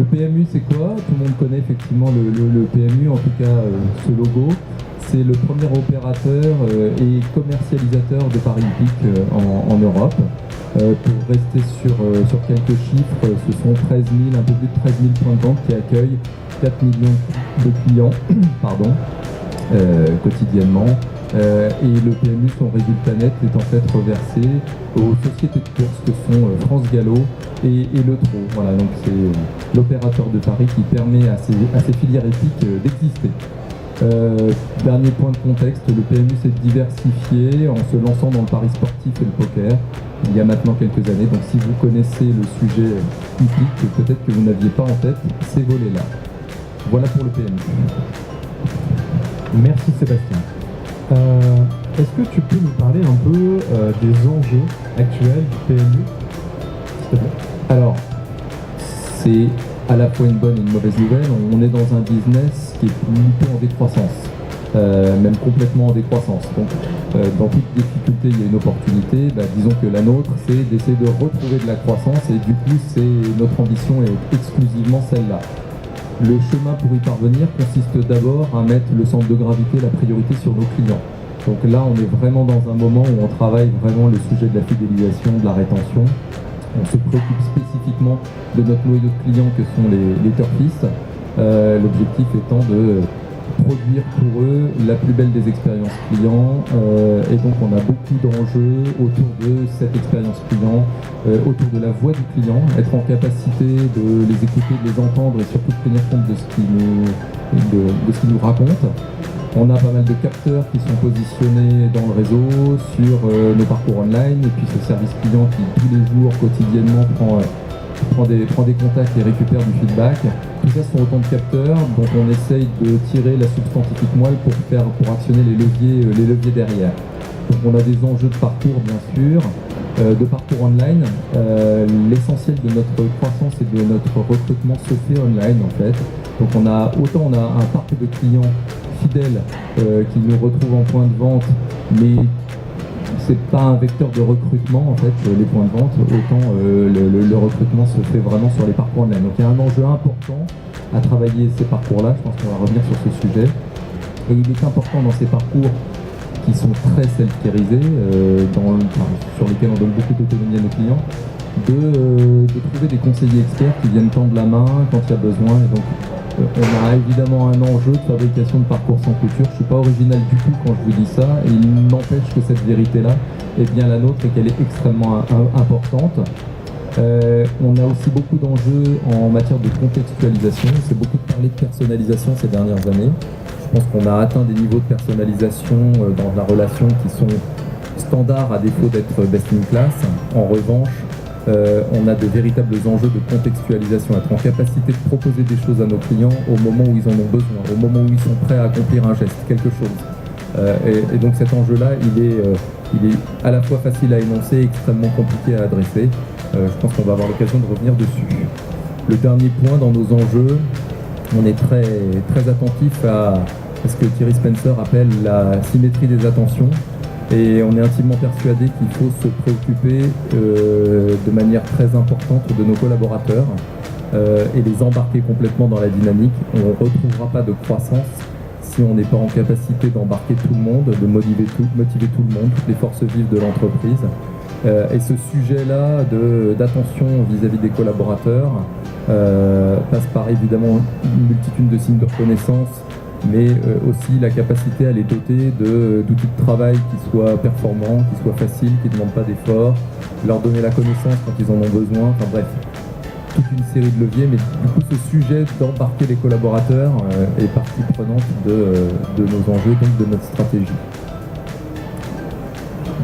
Le PMU, c'est quoi? Tout le monde connaît effectivement le PMU, en tout cas ce logo. C'est le premier opérateur et commercialisateur de paris hippiques en Europe. Pour rester sur quelques chiffres, ce sont 13 000, un peu plus de 13 000 points de vente qui accueillent 4 millions de clients quotidiennement. Et le PMU, son résultat net est en fait reversé aux sociétés de course que sont France Gallo et Le Trot. Voilà, donc c'est l'opérateur de paris qui permet à ces filières hippiques d'exister. Dernier point de contexte, le PMU s'est diversifié en se lançant dans le pari sportif et le poker il y a maintenant quelques années. Donc si vous connaissez le sujet hippique, peut-être que vous n'aviez pas en tête ces volets-là. Voilà pour le PMU. Merci Sébastien. Est-ce que tu peux nous parler un peu des enjeux actuels du PMU, s'il te plaît? Alors, c'est à la fois une bonne et une mauvaise nouvelle. On est dans un business qui est plutôt en décroissance, même complètement en décroissance. Donc, dans toute difficulté, il y a une opportunité. Disons que la nôtre, c'est d'essayer de retrouver de la croissance et du coup, notre ambition est exclusivement celle-là. Le chemin pour y parvenir consiste d'abord à mettre le centre de gravité, la priorité sur nos clients. Donc là, on est vraiment dans un moment où on travaille vraiment le sujet de la fidélisation, de la rétention. On se préoccupe spécifiquement de notre noyau de clients que sont les turfistes. L'objectif étant de produire pour eux la plus belle des expériences clients. Et donc on a beaucoup d'enjeux autour de cette expérience client, autour de la voix du client, être en capacité de les écouter, de les entendre et surtout de tenir compte de ce qu'ils nous racontent. On a pas mal de capteurs qui sont positionnés dans le réseau sur nos parcours online et puis ce service client qui tous les jours, quotidiennement, prend des contacts et récupère du feedback. Tout ça sont autant de capteurs dont on essaye de tirer la substantifique moelle pour actionner les leviers derrière. Donc on a des enjeux de parcours bien sûr, de parcours online. L'essentiel de notre croissance et de notre recrutement se fait online en fait. Donc on a un parc de clients fidèles qui nous retrouvent en point de vente, mais c'est pas un vecteur de recrutement en fait, les points de vente, autant le recrutement se fait vraiment sur les parcours online. Donc il y a un enjeu important à travailler ces parcours-là, je pense qu'on va revenir sur ce sujet. Et il est important dans ces parcours qui sont très self-kérisés, sur lesquels on donne beaucoup d'autonomie à nos clients, de trouver des conseillers experts qui viennent tendre la main quand il y a besoin. Et donc on a évidemment un enjeu de fabrication de parcours sans couture. Je ne suis pas original du tout quand je vous dis ça, et il n'empêche que cette vérité-là est bien la nôtre et qu'elle est extrêmement importante. On a aussi beaucoup d'enjeux en matière de contextualisation. C'est beaucoup parlé de personnalisation ces dernières années. Je pense qu'on a atteint des niveaux de personnalisation dans la relation qui sont standards à défaut d'être best in class. En revanche, on a de véritables enjeux de contextualisation, être en capacité de proposer des choses à nos clients au moment où ils en ont besoin, au moment où ils sont prêts à accomplir un geste, quelque chose. Et donc cet enjeu-là, il est à la fois facile à énoncer et extrêmement compliqué à adresser. Je pense qu'on va avoir l'occasion de revenir dessus. Le dernier point dans nos enjeux, on est très, très attentif à ce que Thierry Spencer appelle la symétrie des attentions. Et on est intimement persuadé qu'il faut se préoccuper de manière très importante de nos collaborateurs et les embarquer complètement dans la dynamique. On ne retrouvera pas de croissance si on n'est pas en capacité d'embarquer tout le monde, de motiver tout le monde, toutes les forces vives de l'entreprise. Et ce sujet-là d'attention vis-à-vis des collaborateurs passe par évidemment une multitude de signes de reconnaissance, mais aussi la capacité à les doter d'outils de travail qui soient performants, qui soient faciles, qui ne demandent pas d'efforts, leur donner la connaissance quand ils en ont besoin, enfin bref, toute une série de leviers, mais du coup ce sujet d'embarquer les collaborateurs est partie prenante de nos enjeux, donc de notre stratégie.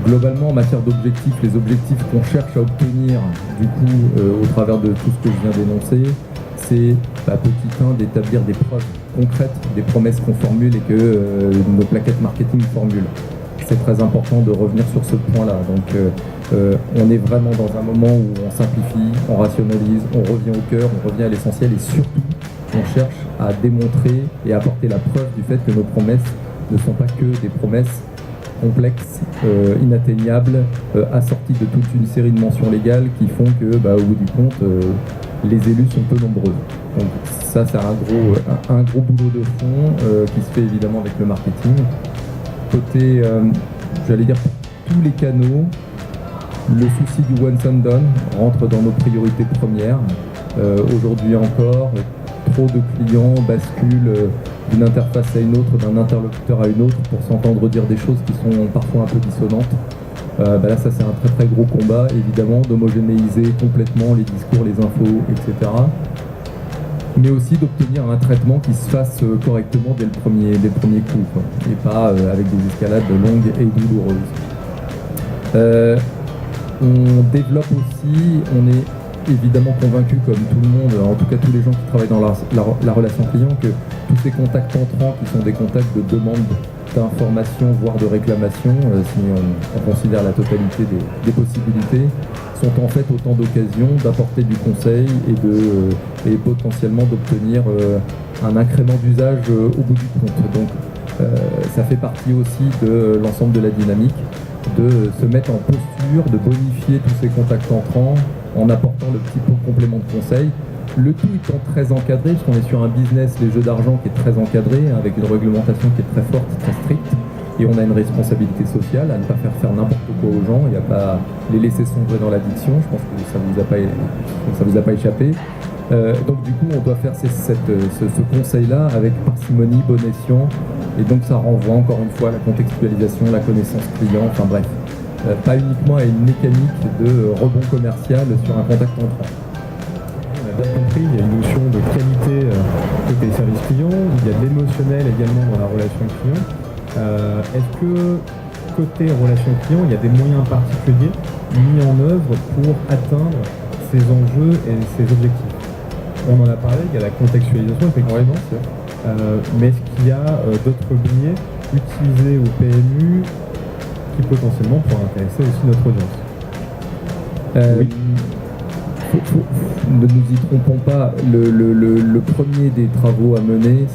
Globalement, en matière d'objectifs, les objectifs qu'on cherche à obtenir du coup au travers de tout ce que je viens d'énoncer, c'est petit 1 d'établir des preuves concrètes, des promesses qu'on formule et que nos plaquettes marketing formulent. C'est très important de revenir sur ce point-là. Donc on est vraiment dans un moment où on simplifie, on rationalise, on revient au cœur, on revient à l'essentiel et surtout on cherche à démontrer et apporter la preuve du fait que nos promesses ne sont pas que des promesses complexes, inatteignables, assorties de toute une série de mentions légales qui font que, au bout du compte, les élus sont peu nombreux. Donc ça, c'est un gros boulot de fond qui se fait évidemment avec le marketing. Côté, j'allais dire, tous les canaux, le souci du once and done rentre dans nos priorités premières. Aujourd'hui encore, trop de clients basculent d'une interface à une autre, d'un interlocuteur à une autre pour s'entendre dire des choses qui sont parfois un peu dissonantes. Là, ça c'est un très très gros combat, évidemment, d'homogénéiser complètement les discours, les infos, etc. Mais aussi d'obtenir un traitement qui se fasse correctement dès le premier coup, quoi, et pas avec des escalades longues et douloureuses. On développe aussi, on est évidemment convaincu, comme tout le monde, en tout cas tous les gens qui travaillent dans la relation client, que tous ces contacts entrants qui sont des contacts de demande d'information, voire de réclamation, si on considère la totalité des possibilités, sont en fait autant d'occasions d'apporter du conseil et potentiellement d'obtenir un incrément d'usage au bout du compte. Donc ça fait partie aussi de l'ensemble de la dynamique, de se mettre en posture, de bonifier tous ces contacts entrants en apportant le petit complément de conseil. Le tout étant très encadré, puisqu'on est sur un business, les jeux d'argent, qui est très encadré, avec une réglementation qui est très forte, très stricte, et on a une responsabilité sociale à ne pas faire n'importe quoi aux gens, et à pas les laisser sombrer dans l'addiction. Je pense que ça vous a pas échappé. Donc du coup, on doit faire ce conseil-là avec parcimonie, bon escient, et donc ça renvoie encore une fois à la contextualisation, la connaissance client, enfin bref, pas uniquement à une mécanique de rebond commercial sur un contact entrant. Bien compris, il y a une notion de qualité côté service client, il y a de l'émotionnel également dans la relation client. Est-ce que côté relation client, il y a des moyens particuliers mis en œuvre pour atteindre ces enjeux et ces objectifs? On en a parlé, il y a la contextualisation effectivement, mais est-ce qu'il y a d'autres billets utilisés au PMU qui potentiellement pourraient intéresser aussi notre audience? Oui. Ne nous y trompons pas, le premier des travaux à mener,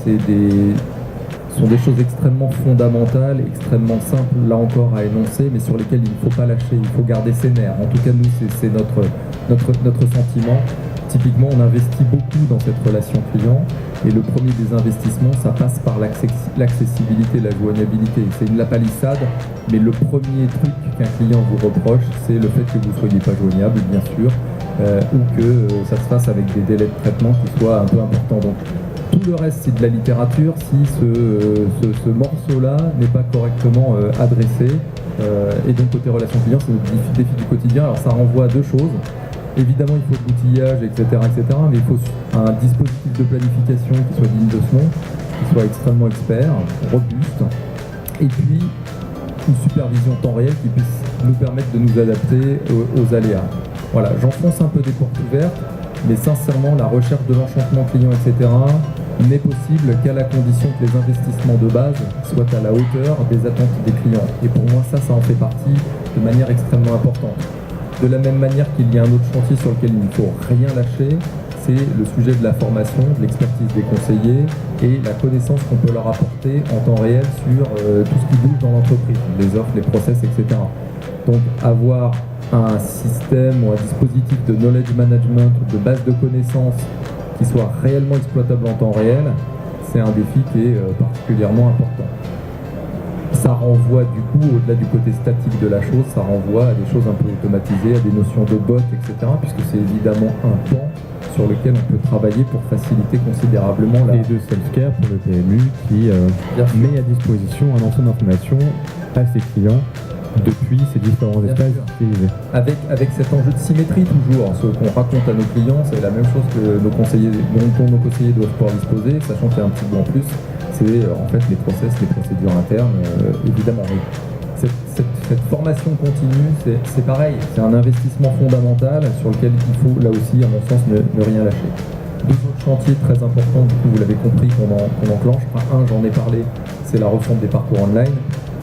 sont des choses extrêmement fondamentales, extrêmement simples, là encore, à énoncer, mais sur lesquelles il ne faut pas lâcher, il faut garder ses nerfs. En tout cas, nous, c'est notre sentiment. Typiquement, on investit beaucoup dans cette relation client, et le premier des investissements, ça passe par l'accessibilité, la joignabilité. C'est une lapalissade, mais le premier truc qu'un client vous reproche, c'est le fait que vous ne soyez pas joignable, bien sûr, ou que ça se fasse avec des délais de traitement qui soient un peu importants. Donc, tout le reste, c'est de la littérature si ce morceau-là n'est pas correctement adressé. Et donc, côté relation client, c'est notre défi du quotidien. Alors, ça renvoie à deux choses. Évidemment, il faut de l'outillage, etc., mais il faut un dispositif de planification qui soit digne de ce nom, qui soit extrêmement expert, robuste, et puis une supervision temps réel qui puisse nous permettre de nous adapter aux aléas. Voilà, j'enfonce un peu des portes ouvertes, mais sincèrement, la recherche de l'enchantement client, etc., n'est possible qu'à la condition que les investissements de base soient à la hauteur des attentes des clients. Et pour moi, ça en fait partie de manière extrêmement importante. De la même manière qu'il y a un autre chantier sur lequel il ne faut rien lâcher, c'est le sujet de la formation, de l'expertise des conseillers et la connaissance qu'on peut leur apporter en temps réel sur tout ce qui bouge dans l'entreprise, les offres, les process, etc. Donc avoir un système ou un dispositif de knowledge management, de base de connaissances qui soit réellement exploitable en temps réel, c'est un défi qui est particulièrement important. Ça renvoie du coup, au-delà du côté statique de la chose, ça renvoie à des choses un peu automatisées, à des notions de bots, etc. Puisque c'est évidemment un pan sur lequel on peut travailler pour faciliter considérablement et de self-care pour le PMU qui met à disposition un ensemble d'informations à ses clients depuis ces différents espaces utilisés. Avec cet enjeu de symétrie toujours, ce qu'on raconte à nos clients, c'est la même chose que dont nos conseillers doivent pouvoir disposer, sachant qu'il y a un petit bout en plus, c'est en fait les process, les procédures internes, évidemment. Oui. Cette formation continue, c'est pareil, c'est un investissement fondamental sur lequel il faut là aussi, à mon sens, ne rien lâcher. Deux autres chantiers très importants, du coup vous l'avez compris, qu'on enclenche. Un, j'en ai parlé, c'est la refonte des parcours online.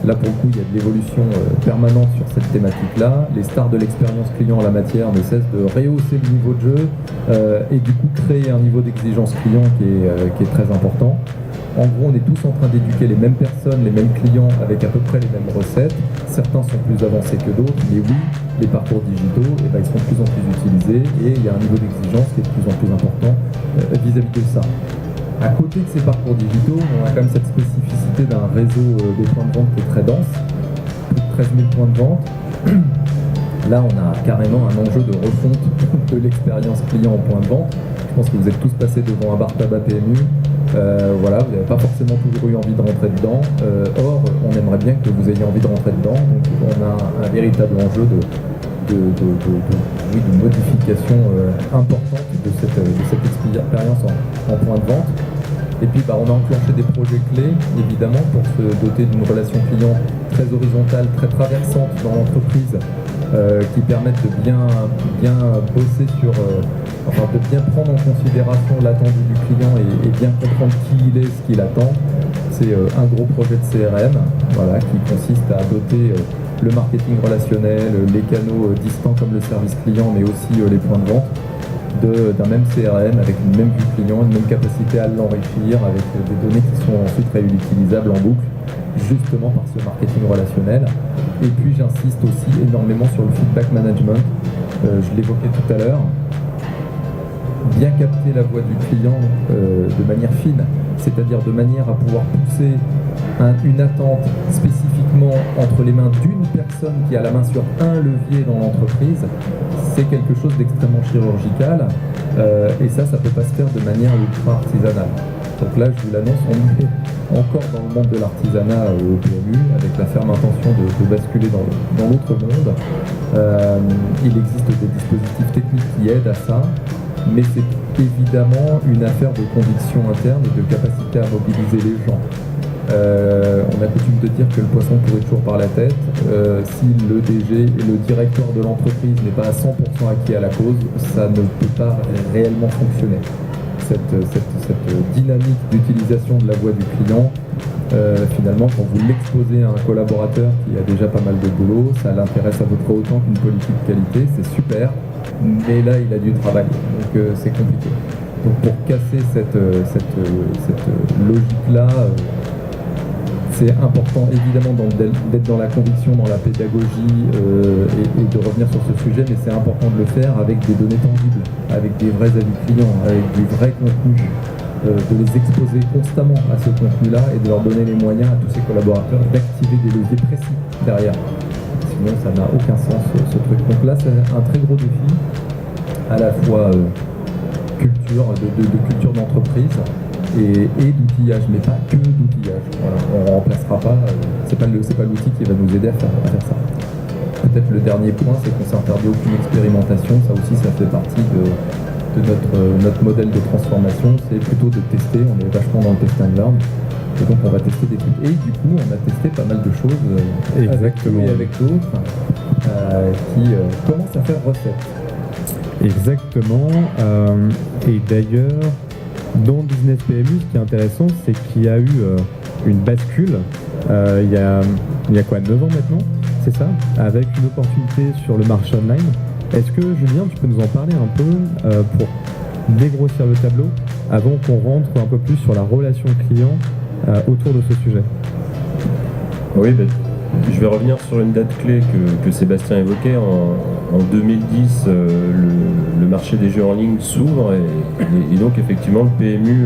Là pour le coup il y a de l'évolution permanente sur cette thématique-là. Les stars de l'expérience client en la matière ne cessent de rehausser le niveau de jeu et du coup créer un niveau d'exigence client qui est très important. En gros, on est tous en train d'éduquer les mêmes personnes, les mêmes clients avec à peu près les mêmes recettes. Certains sont plus avancés que d'autres, mais oui, les parcours digitaux, ils sont de plus en plus utilisés et il y a un niveau d'exigence qui est de plus en plus important vis-à-vis de ça. À côté de ces parcours digitaux, on a quand même cette spécificité d'un réseau de points de vente qui est très dense, plus de 13 000 points de vente. Là, on a carrément un enjeu de refonte de l'expérience client au point de vente. Je pense que vous êtes tous passés devant un bar tabac PMU. Voilà, vous n'avez pas forcément toujours eu envie de rentrer dedans. Or, on aimerait bien que vous ayez envie de rentrer dedans. Donc, on a un véritable enjeu de modification importante de cette expérience en point de vente. Et puis, on a enclenché des projets clés, évidemment, pour se doter d'une relation client très horizontale, très traversante dans l'entreprise, qui permettent de bien bosser sur, de bien prendre en considération l'attendu du client et bien comprendre qui il est, ce qu'il attend. C'est un gros projet de CRM, qui consiste à doter le marketing relationnel, les canaux distants comme le service client, mais aussi les points de vente, d'un même CRM avec une même vue client, une même capacité à l'enrichir avec des données qui sont ensuite réutilisables en boucle, justement par ce marketing relationnel. Et puis j'insiste aussi énormément sur le feedback management, je l'évoquais tout à l'heure. Bien capter la voix du client de manière fine, c'est-à-dire de manière à pouvoir pousser une attente spécifiquement entre les mains d'une personne qui a la main sur un levier dans l'entreprise, c'est quelque chose d'extrêmement chirurgical et ça peut pas se faire de manière ultra artisanale. Donc là, je vous l'annonce, on est encore dans le monde de l'artisanat au PMU, avec la ferme intention de basculer dans l'autre monde. Il existe des dispositifs techniques qui aident à ça, mais c'est évidemment une affaire de conviction interne et de capacité à mobiliser les gens. On a coutume de dire que le poisson pourrit toujours par la tête. Si le DG et le directeur de l'entreprise n'est pas à 100% acquis à la cause, ça ne peut pas réellement fonctionner. Cette dynamique d'utilisation de la voix du client, finalement, quand vous l'exposez à un collaborateur qui a déjà pas mal de boulot, ça l'intéresse à peu près autant qu'une politique de qualité, c'est super, mais là, il a du travail, donc c'est compliqué. Donc pour casser cette logique-là, c'est important évidemment d'être dans la conviction, dans la pédagogie et de revenir sur ce sujet, mais c'est important de le faire avec des données tangibles, avec des vrais avis clients, avec du vrai contenu, de les exposer constamment à ce contenu-là et de leur donner les moyens à tous ces collaborateurs d'activer des leviers précis derrière. Sinon, ça n'a aucun sens ce truc. Donc là, c'est un très gros défi, à la fois culture, de culture d'entreprise, et d'outillage, mais pas que d'outillage. Voilà, on ne remplacera pas, c'est pas l'outil qui va nous aider à faire ça. Peut-être le dernier point, c'est qu'on ne s'est interdit aucune expérimentation, ça aussi ça fait partie de notre modèle de transformation, c'est plutôt de tester, on est vachement dans le test and learn, et donc on va tester des trucs. Et du coup, on a testé pas mal de choses avec d'autres qui commencent à faire recette. Exactement, et d'ailleurs, dans Business PMU, ce qui est intéressant, c'est qu'il y a eu une bascule il y a quoi, 9 ans maintenant, c'est ça, avec une opportunité sur le marché online. Est-ce que, Julien, tu peux nous en parler un peu pour dégrossir le tableau avant qu'on rentre un peu plus sur la relation client autour de ce sujet? Oui, je vais revenir sur une date clé que Sébastien évoquait. En 2010, le marché des jeux en ligne s'ouvre et donc effectivement le PMU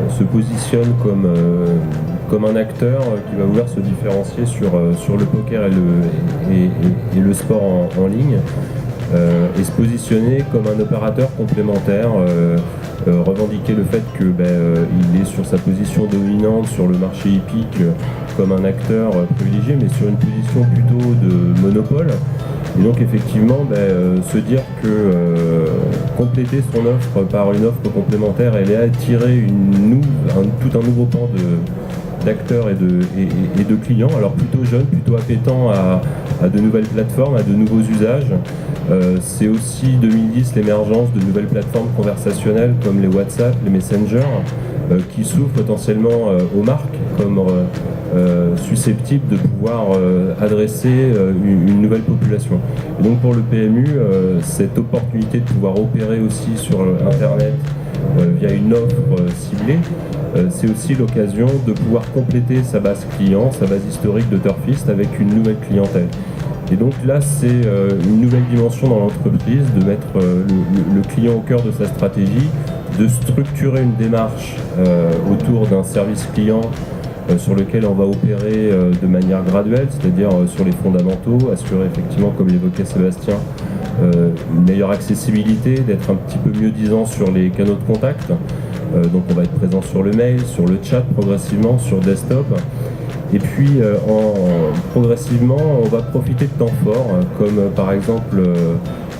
se positionne comme un acteur qui va vouloir se différencier sur le poker et le sport en ligne et se positionner comme un opérateur complémentaire, revendiquer le fait qu'il est sur sa position dominante sur le marché hippique comme un acteur privilégié, mais sur une position plutôt de monopole. Et donc effectivement, se dire que compléter son offre par une offre complémentaire, elle est attirer tout un nouveau pan d'acteurs et de clients, alors plutôt jeunes, plutôt appétants à de nouvelles plateformes, à de nouveaux usages. C'est aussi 2010 l'émergence de nouvelles plateformes conversationnelles comme les WhatsApp, les Messenger, qui s'ouvrent potentiellement aux marques comme susceptibles de pouvoir adresser une nouvelle population. Et donc pour le PMU, cette opportunité de pouvoir opérer aussi sur Internet via une offre ciblée, c'est aussi l'occasion de pouvoir compléter sa base client, sa base historique de Turfist avec une nouvelle clientèle. Et donc là, c'est une nouvelle dimension dans l'entreprise, de mettre le client au cœur de sa stratégie, de structurer une démarche autour d'un service client sur lequel on va opérer de manière graduelle, c'est-à-dire sur les fondamentaux, assurer effectivement, comme l'évoquait Sébastien, une meilleure accessibilité, d'être un petit peu mieux disant sur les canaux de contact. Donc on va être présent sur le mail, sur le chat progressivement, sur desktop. Et puis progressivement, on va profiter de temps forts, comme par exemple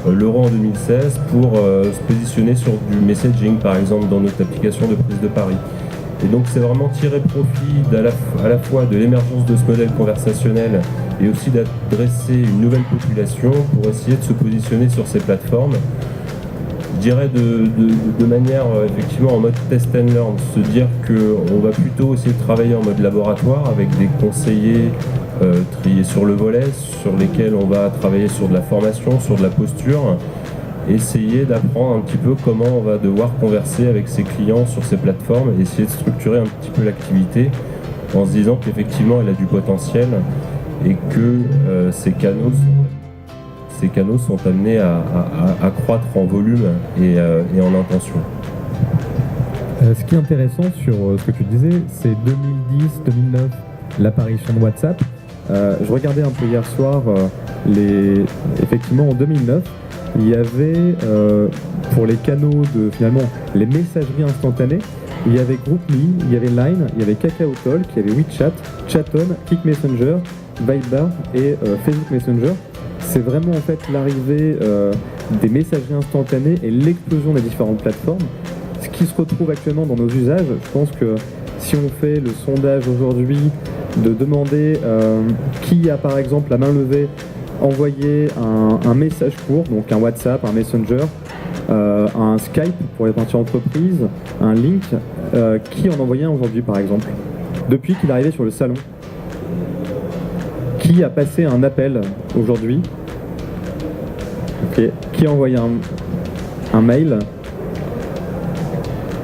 l'Euro en 2016, pour se positionner sur du messaging, par exemple, dans notre application de prise de pari. Et donc c'est vraiment tirer profit à la fois de l'émergence de ce modèle conversationnel et aussi d'adresser une nouvelle population pour essayer de se positionner sur ces plateformes. Je dirais de manière effectivement en mode test and learn, se dire qu'on va plutôt essayer de travailler en mode laboratoire avec des conseillers triés sur le volet, sur lesquels on va travailler sur de la formation, sur de la posture, essayer d'apprendre un petit peu comment on va devoir converser avec ses clients sur ces plateformes et essayer de structurer un petit peu l'activité en se disant qu'effectivement elle a du potentiel et que ces canaux sont amenés à croître en volume et en intention. Ce qui est intéressant sur ce que tu disais, c'est 2010-2009, l'apparition de WhatsApp. Je regardais un peu hier soir, effectivement en 2009, il y avait pour les canaux finalement les messageries instantanées, il y avait GroupMe, il y avait Line, il y avait KakaoTalk, il y avait WeChat, Chaton, Kik Messenger, Viber et Facebook Messenger. C'est vraiment en fait l'arrivée des messageries instantanées et l'explosion des différentes plateformes. Ce qui se retrouve actuellement dans nos usages, je pense que si on fait le sondage aujourd'hui de demander qui a par exemple la main levée envoyé un message court, donc un WhatsApp, un Messenger, un Skype pour les parties entreprises, un link, qui en envoyait un aujourd'hui par exemple, depuis qu'il est arrivé sur le salon. Qui a passé un appel aujourd'hui? Ok. Qui a envoyé un mail?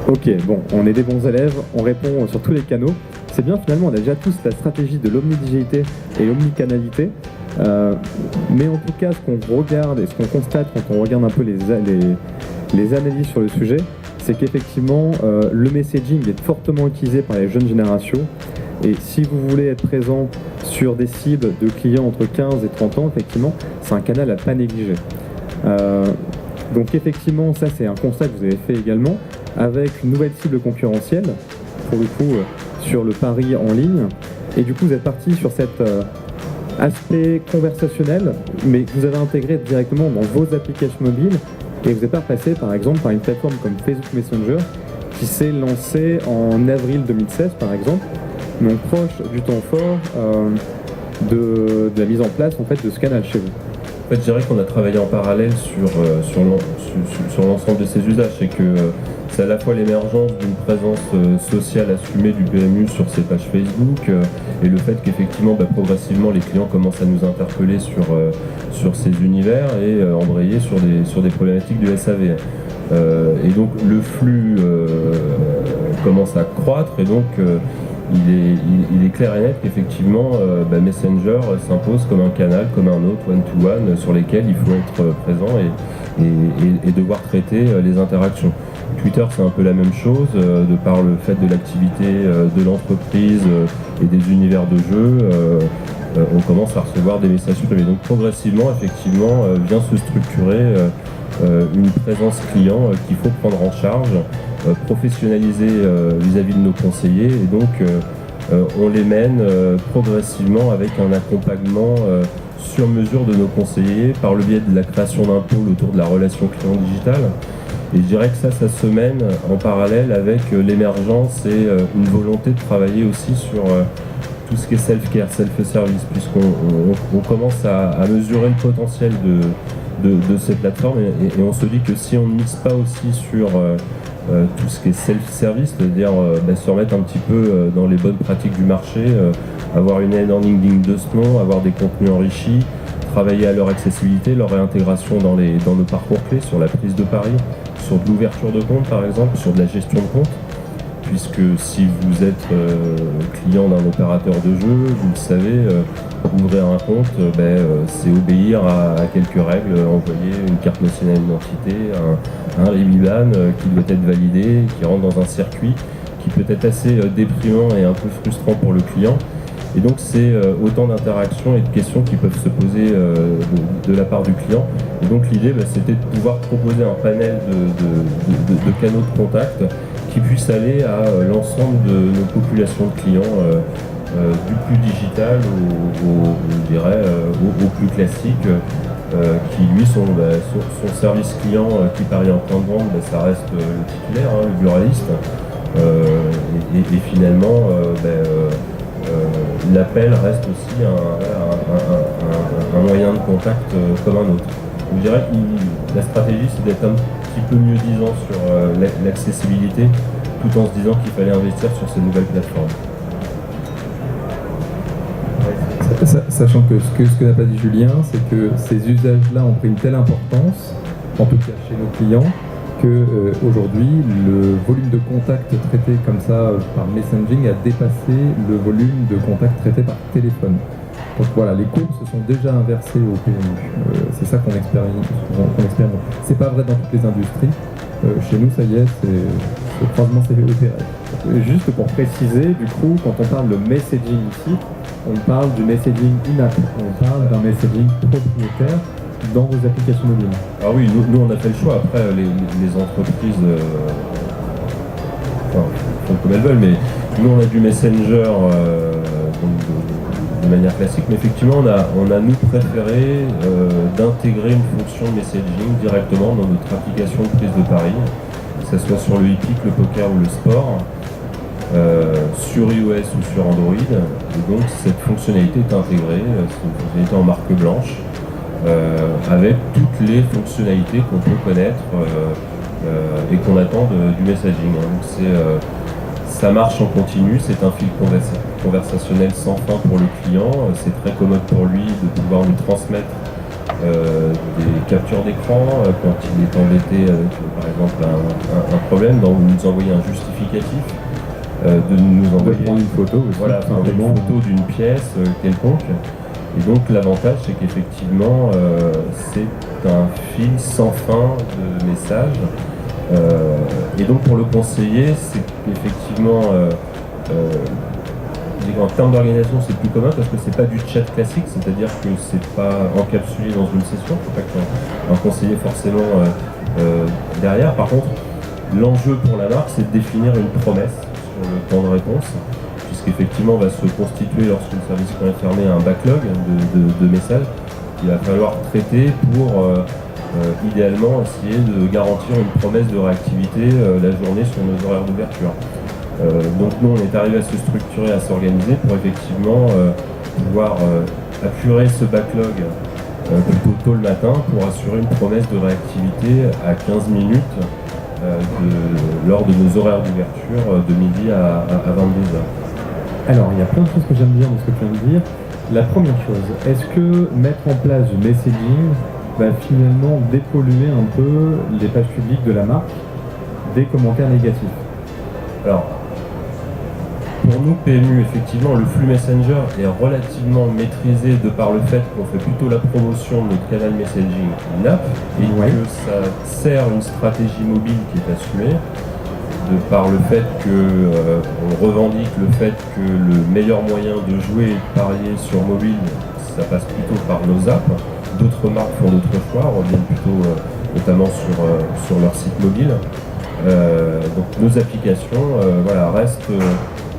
Ok, bon, on est des bons élèves, on répond sur tous les canaux. C'est bien, finalement, on a déjà tous la stratégie de l'omnidigité et l'omnicanalité. Mais en tout cas, ce qu'on regarde et ce qu'on constate quand on regarde un peu les analyses sur le sujet, c'est qu'effectivement, le messaging est fortement utilisé par les jeunes générations. Et si vous voulez être présent sur des cibles de clients entre 15 et 30 ans, effectivement, c'est un canal à ne pas négliger. Donc effectivement, ça c'est un constat que vous avez fait également, avec une nouvelle cible concurrentielle, pour le coup, sur le pari en ligne. Et du coup, vous êtes parti sur cet aspect conversationnel, mais que vous avez intégré directement dans vos applications mobiles, et vous n'êtes pas passé par exemple par une plateforme comme Facebook Messenger, qui s'est lancée en avril 2016 par exemple, donc proche du temps fort de la mise en place en fait de ce canal chez vous. En fait, je dirais qu'on a travaillé en parallèle sur l'ensemble de ces usages. C'est que c'est à la fois l'émergence d'une présence sociale assumée du PMU sur ses pages Facebook et le fait qu'effectivement, progressivement, les clients commencent à nous interpeller sur ces univers et embrayer sur des problématiques du SAV. Et donc le flux commence à croître et donc il est clair et net qu'effectivement Messenger s'impose comme un canal, comme un autre, one-to-one, sur lesquels il faut être présent et devoir traiter les interactions. Twitter, c'est un peu la même chose, de par le fait de l'activité de l'entreprise et des univers de jeu, on commence à recevoir des messages privés. Donc progressivement, effectivement, vient se structurer une présence client qu'il faut prendre en charge, professionnaliser vis-à-vis de nos conseillers, et donc on les mène progressivement avec un accompagnement sur mesure de nos conseillers par le biais de la création d'un pôle autour de la relation client digitale. Et je dirais que ça se mène en parallèle avec l'émergence et une volonté de travailler aussi sur tout ce qui est self-care, self-service, puisqu'on commence à mesurer le potentiel de ces plateformes et on se dit que si on ne mise pas aussi sur tout ce qui est self-service, c'est-à-dire se remettre un petit peu dans les bonnes pratiques du marché, avoir une e-learning digne de ce nom, avoir des contenus enrichis, travailler à leur accessibilité, leur réintégration dans nos parcours clés, sur la prise de pari, sur de l'ouverture de compte par exemple, sur de la gestion de compte. Puisque si vous êtes client d'un opérateur de jeu, vous le savez, ouvrir un compte, c'est obéir à quelques règles, envoyer une carte nationale d'identité, un RIB-IBAN qui doit être validé, qui rentre dans un circuit qui peut être assez déprimant et un peu frustrant pour le client. Et donc c'est autant d'interactions et de questions qui peuvent se poser de la part du client. Et donc l'idée, c'était de pouvoir proposer un panel de canaux de contact qui puisse aller à l'ensemble de nos populations de clients, du plus digital au plus classique, qui lui son service client qui parie en point de vente, ça reste le titulaire, le buraliste, et finalement l'appel reste aussi un moyen de contact comme un autre. Je dirais que la stratégie, c'est d'être un petit peu mieux disant sur l'accessibilité, tout en se disant qu'il fallait investir sur ces nouvelles plateformes. Sachant que ce que n'a pas dit Julien, c'est que ces usages-là ont pris une telle importance, en tout cas chez nos clients, qu'aujourd'hui, le volume de contacts traités comme ça par messaging a dépassé le volume de contacts traités par téléphone. Donc voilà, les courbes se sont déjà inversées au PMU. C'est ça qu'on expérimente. C'est pas vrai dans toutes les industries. Chez nous, ça y est, le croisement s'est opéré. Juste pour préciser, du coup, quand on parle de messaging ici, on parle du messaging in-app. On parle d'un messaging propriétaire dans vos applications mobiles. Ah oui, nous on a fait le choix. Après, les entreprises font comme elles veulent, mais nous on a du Messenger de manière classique, mais effectivement on a nous préféré d'intégrer une fonction messaging directement dans notre application de prise de pari, que ce soit sur le hippique, le poker ou le sport, sur iOS ou sur Android. Et donc cette fonctionnalité est intégrée, c'est une fonctionnalité en marque blanche, avec toutes les fonctionnalités qu'on peut connaître et qu'on attend du messaging. Donc ça marche en continu, c'est un fil conversationnel sans fin pour le client, c'est très commode pour lui de pouvoir nous transmettre des captures d'écran quand il est embêté avec par exemple un problème, donc vous nous envoyez un justificatif, de nous envoyer une photo aussi, voilà, une photo d'une pièce quelconque. Et donc l'avantage, c'est qu'effectivement c'est un fil sans fin de messages. Et donc pour le conseiller, c'est qu'effectivement en termes d'organisation c'est plus commun parce que c'est pas du chat classique, c'est-à-dire que c'est pas encapsulé dans une session, il faut pas qu'il y ait un conseiller forcément derrière. Par contre, l'enjeu pour la marque, c'est de définir une promesse sur le temps de réponse, puisqu'effectivement va se constituer lorsque le service client est fermé un backlog de messages qu'il va falloir traiter pour idéalement essayer de garantir une promesse de réactivité la journée sur nos horaires d'ouverture. Donc nous on est arrivé à se structurer, à s'organiser pour effectivement pouvoir apurer ce backlog plutôt tôt le matin pour assurer une promesse de réactivité à 15 minutes lors de nos horaires d'ouverture de midi à 22h. Alors il y a plein de choses que j'aime bien dans ce que tu viens de dire. La première chose, est-ce que mettre en place du messaging va finalement dépolluer un peu les pages publiques de la marque des commentaires négatifs? Alors, pour nous, PMU, effectivement, le flux Messenger est relativement maîtrisé de par le fait qu'on fait plutôt la promotion de notre canal messaging in-app et que ça sert une stratégie mobile qui est assumée, de par le fait qu'on revendique le fait que le meilleur moyen de jouer et de parier sur mobile, ça passe plutôt par nos apps. D'autres marques font d'autres choix, reviennent plutôt notamment sur leur site mobile. Donc nos applications restent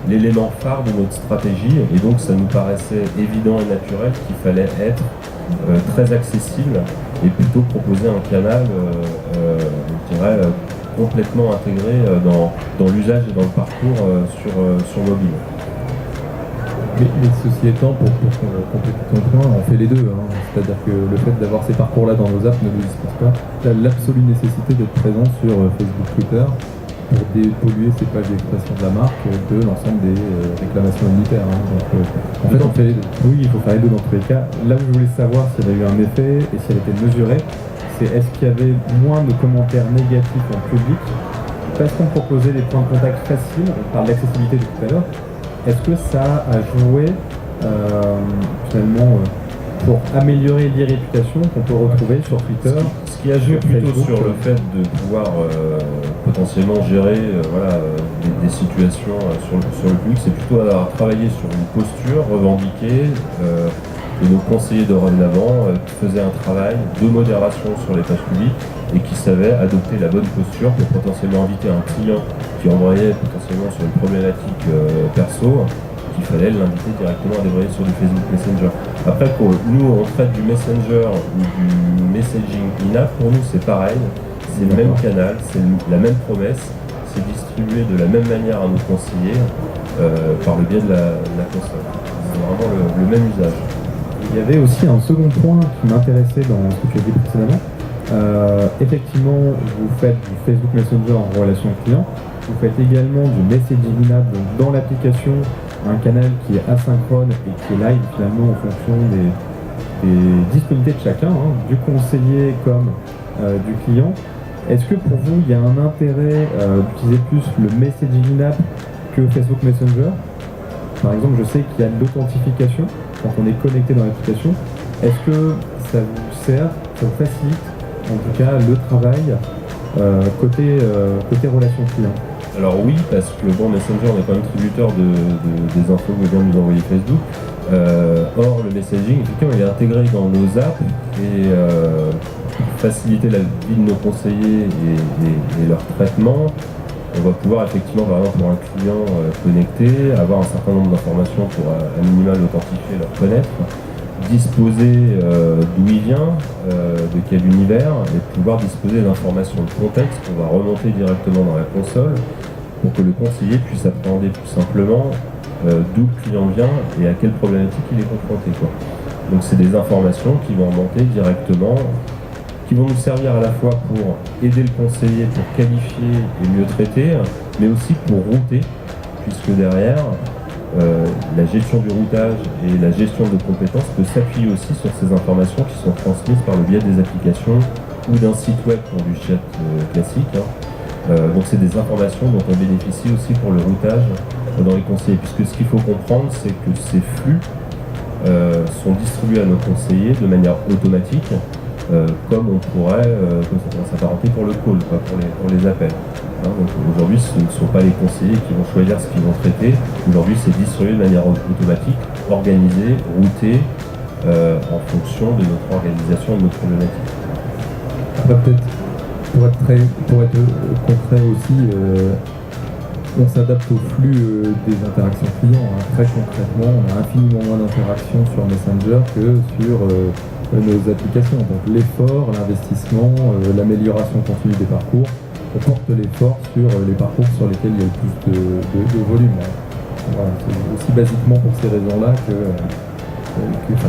l'élément phare de notre stratégie et donc ça nous paraissait évident et naturel qu'il fallait être très accessible et plutôt proposer un canal je dirais, complètement intégré dans l'usage et dans le parcours sur mobile. Mais ceci étant, pour compléter ton point, on fait les deux. C'est-à-dire que le fait d'avoir ces parcours-là dans nos apps ne nous dispose pas l'absolue nécessité d'être présent sur Facebook, Twitter. pour dépolluer ces pages d'expression de la marque de l'ensemble des réclamations unitaires. Donc, en fait, on fait les deux. Oui, il faut faire les deux dans tous les cas. Là où je voulais savoir s'il y avait eu un effet et si elle était mesurée, c'est est-ce qu'il y avait moins de commentaires négatifs en public parce qu'on proposait des points de contact faciles, on parle d'accessibilité de tout à l'heure, est-ce que ça a joué finalement pour améliorer l'irréputation qu'on peut retrouver sur Twitter? Ce qui a joué plutôt Facebook, sur le fait de pouvoir potentiellement gérer des situations sur le public, c'est plutôt avoir travaillé sur une posture revendiquée que nos conseillers dorénavant faisaient un travail de modération sur les pages publiques et qui savaient adopter la bonne posture pour potentiellement inviter un client qui embrayait potentiellement sur une problématique perso, qu'il fallait l'inviter directement à débrayer sur du Facebook Messenger. Après, pour nous, on traite du Messenger ou du messaging in-app, pour nous c'est pareil, c'est le même canal, c'est la même promesse, c'est distribué de la même manière à nos conseillers par le biais de la console. C'est vraiment le même usage. Il y avait aussi un second point qui m'intéressait dans ce que tu as dit précédemment. Effectivement, vous faites du Facebook Messenger en relation client, vous faites également du messaging in-app, donc dans l'application, un canal qui est asynchrone et qui est live finalement en fonction des disponibilités de chacun, du conseiller comme du client. Est-ce que pour vous, il y a un intérêt d'utiliser plus le messaging in-app que Facebook Messenger? Par exemple, je sais qu'il y a de l'authentification quand on est connecté dans l'application. Est-ce que ça vous sert, ça vous facilite en tout cas le travail côté relation client? Alors oui, parce que Messenger, on est quand même tributaire des infos que vient nous envoyer Facebook. Or, le messaging, effectivement, il est intégré dans nos apps et pour faciliter la vie de nos conseillers et leur traitement, on va pouvoir effectivement, par exemple, pour un client connecté, avoir un certain nombre d'informations pour à minima l'authentifier, le reconnaître, disposer d'où il vient, de quel univers, et pouvoir disposer d'informations de contexte qu'on va remonter directement dans la console pour que le conseiller puisse appréhender plus simplement d'où le client vient et à quelle problématique il est confronté, quoi. Donc c'est des informations qui vont remonter directement, qui vont nous servir à la fois pour aider le conseiller, pour qualifier et mieux traiter, mais aussi pour router, puisque derrière, la gestion du routage et la gestion de compétences peut s'appuyer aussi sur ces informations qui sont transmises par le biais des applications ou d'un site web pour du chat classique. Donc c'est des informations dont on bénéficie aussi pour le routage dans les conseillers, puisque ce qu'il faut comprendre, c'est que ces flux sont distribués à nos conseillers de manière automatique, comme on pourrait s'apparenter pour le call, pour les appels. Donc aujourd'hui, ce ne sont pas les conseillers qui vont choisir ce qu'ils vont traiter. Aujourd'hui, c'est distribué de manière automatique, organisé, routé, en fonction de notre organisation et de notre problématique. Après, peut-être, pour être concret aussi, on s'adapte au flux des interactions clients. Très concrètement, on a infiniment moins d'interactions sur Messenger que sur nos applications. Donc l'effort, l'investissement, l'amélioration continue des parcours, on porte l'effort sur les parcours sur lesquels il y a le plus de volume. Voilà, c'est aussi basiquement pour ces raisons-là que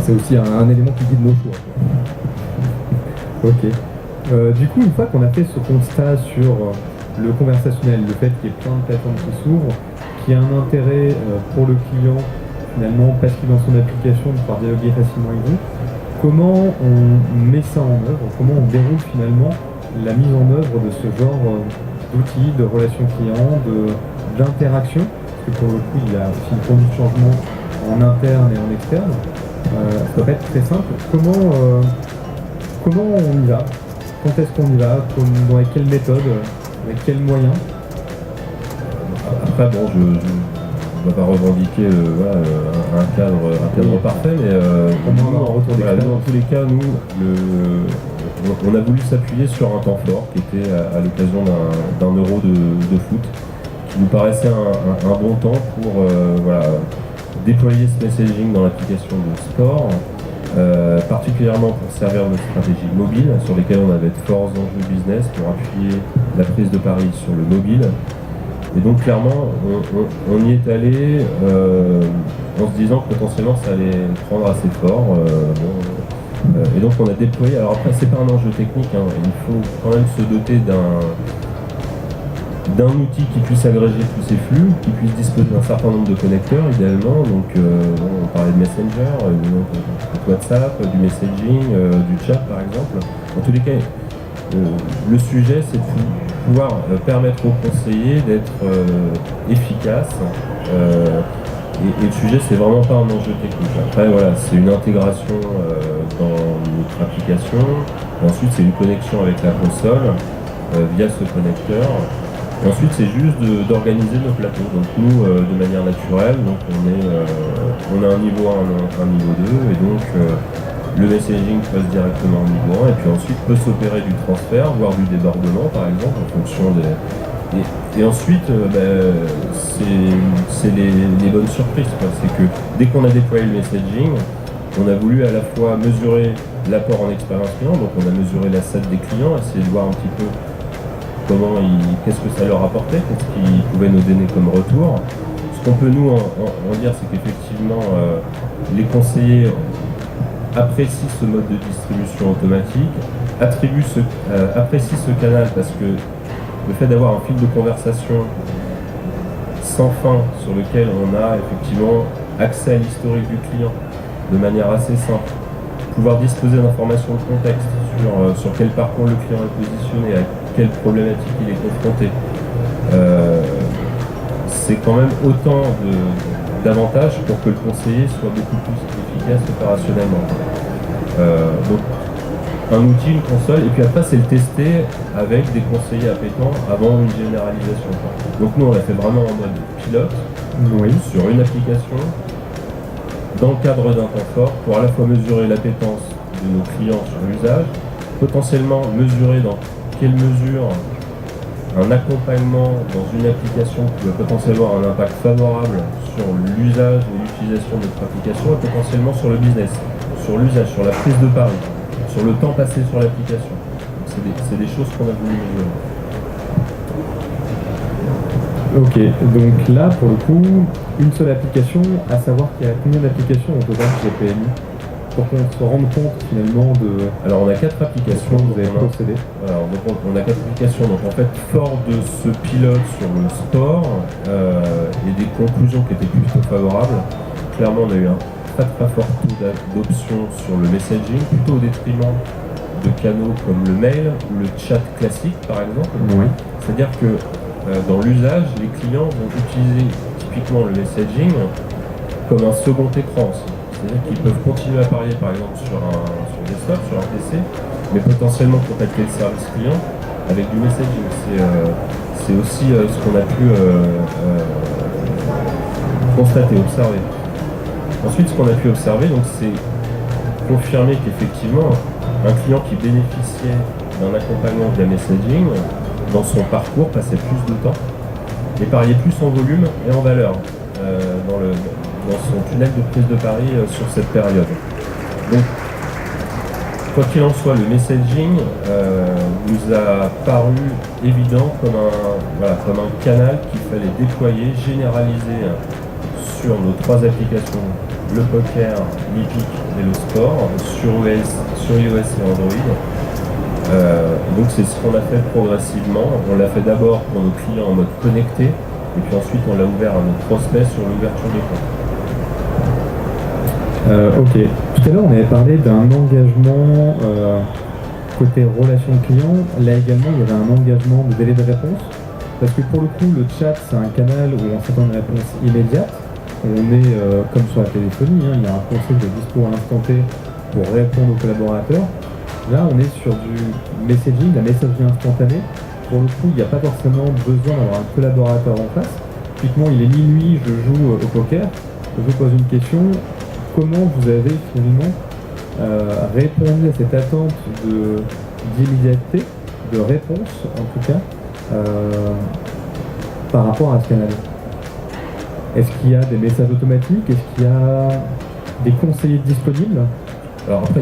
c'est aussi un élément qui guide nos choix. Ok. Du coup, une fois qu'on a fait ce constat sur le conversationnel, le fait qu'il y ait plein de plateformes qui s'ouvrent, qu'il y a un intérêt pour le client, finalement, parce qu'il est dans son application, de pouvoir dialoguer facilement avec vous, comment on met ça en œuvre? Comment on déroule finalement la mise en œuvre de ce genre d'outils, de relations clients, d'interaction? Parce que pour le coup, il y a aussi une conduite de changement en interne et en externe. Ça doit pas être très simple. Comment on y va? Quand est-ce qu'on y va? Avec quelle méthode? Avec quels moyens? Après, bon, je ne vais pas revendiquer un cadre parfait, mais dans tous les cas, nous, on a voulu s'appuyer sur un temps fort qui était à l'occasion d'un Euro de foot, qui nous paraissait un bon temps pour déployer ce messaging dans l'application de sport, particulièrement pour servir nos stratégies mobiles, sur lesquelles on avait de forts enjeux business pour appuyer la prise de pari sur le mobile. Et donc clairement, on y est allé en se disant que potentiellement ça allait prendre assez fort. Et donc on a déployé, alors après c'est pas un enjeu technique, il faut quand même se doter d'un outil qui puisse agréger tous ces flux, qui puisse disposer d'un certain nombre de connecteurs idéalement. Donc on parlait de Messenger, de WhatsApp, du messaging, du chat par exemple. En tous les cas, le sujet c'est de pouvoir permettre aux conseillers d'être efficaces. Et le sujet, c'est vraiment pas un enjeu technique. Après, voilà, c'est une intégration dans notre application. Et ensuite, c'est une connexion avec la console via ce connecteur. Et ensuite, c'est juste d'organiser nos plateaux. Donc nous, de manière naturelle, donc on a un niveau 1, un niveau 2, et donc le messaging passe directement au niveau 1, et puis ensuite peut s'opérer du transfert, voire du débordement, par exemple, en fonction des... Et ensuite, c'est les bonnes surprises. C'est que dès qu'on a déployé le messaging, on a voulu à la fois mesurer l'apport en expérience client, donc on a mesuré l'asset des clients, essayer de voir un petit peu qu'est-ce que ça leur apportait, qu'est-ce qu'ils pouvaient nous donner comme retour. Ce qu'on peut nous en dire, c'est qu'effectivement, les conseillers apprécient ce mode de distribution automatique, apprécient ce canal parce que le fait d'avoir un fil de conversation sans fin sur lequel on a effectivement accès à l'historique du client de manière assez simple, pouvoir disposer d'informations de contexte sur quel parcours le client est positionné, à quelle problématique il est confronté, c'est quand même autant d'avantages pour que le conseiller soit beaucoup plus efficace opérationnellement. Donc, un outil, une console, et puis après c'est le tester avec des conseillers appétents avant une généralisation. Donc nous on l'a fait vraiment en mode pilote, sur une application, dans le cadre d'un temps fort, pour à la fois mesurer l'appétence de nos clients sur l'usage, potentiellement mesurer dans quelle mesure un accompagnement dans une application peut potentiellement avoir un impact favorable sur l'usage et l'utilisation de notre application, et potentiellement sur le business, sur l'usage, sur la prise de pari, sur le temps passé sur l'application. C'est des choses qu'on a voulu mesurer. Ok, donc là, pour le coup, une seule application, à savoir qu'il y a combien d'applications au total chez PMI, pour qu'on se rende compte finalement de... Alors on a 4 applications. Vous avez procédé. Alors on a 4 applications, donc en fait, fort de ce pilote sur le sport et des conclusions qui étaient plutôt favorables, clairement on a eu un très fort taux d'adoption sur le messaging, plutôt au détriment de canaux comme le mail ou le chat classique par exemple. Oui. C'est-à-dire que dans l'usage, les clients vont utiliser typiquement le messaging comme un second écran aussi. C'est-à-dire qu'ils peuvent continuer à parier par exemple sur desktop, sur un PC, mais potentiellement contacter le service client avec du messaging. C'est aussi ce qu'on a pu constater, observer. Ensuite, ce qu'on a pu observer, donc, c'est confirmer qu'effectivement, un client qui bénéficiait d'un accompagnement via messaging, dans son parcours, passait plus de temps et pariait plus en volume et en valeur dans son tunnel de prise de pari sur cette période. Donc, quoi qu'il en soit, le messaging nous a paru évident comme un canal qu'il fallait déployer, généraliser sur nos 3 applications, le poker, l'hippique et le sport, sur iOS et Android. Donc c'est ce qu'on a fait progressivement. On l'a fait d'abord pour nos clients en mode connecté, et puis ensuite on l'a ouvert à nos prospects sur l'ouverture des comptes. Ok. Tout à l'heure on avait parlé d'un engagement côté relation client. Là également il y avait un engagement de délai de réponse. Parce que pour le coup le chat c'est un canal où on s'attend à une réponse immédiate. On est comme sur la téléphonie, il y a un conseil de dispo à l'instant T pour répondre aux collaborateurs. Là, on est sur du messaging, la messagerie instantanée. Pour le coup, il n'y a pas forcément besoin d'avoir un collaborateur en face. Typiquement, il est minuit, je joue au poker. Je vous pose une question. Comment vous avez finalement répondu à cette attente d'immédiateté, de réponse en tout cas, par rapport à ce canal ? Est-ce qu'il y a des messages automatiques? Est-ce qu'il y a des conseillers disponibles? Alors après,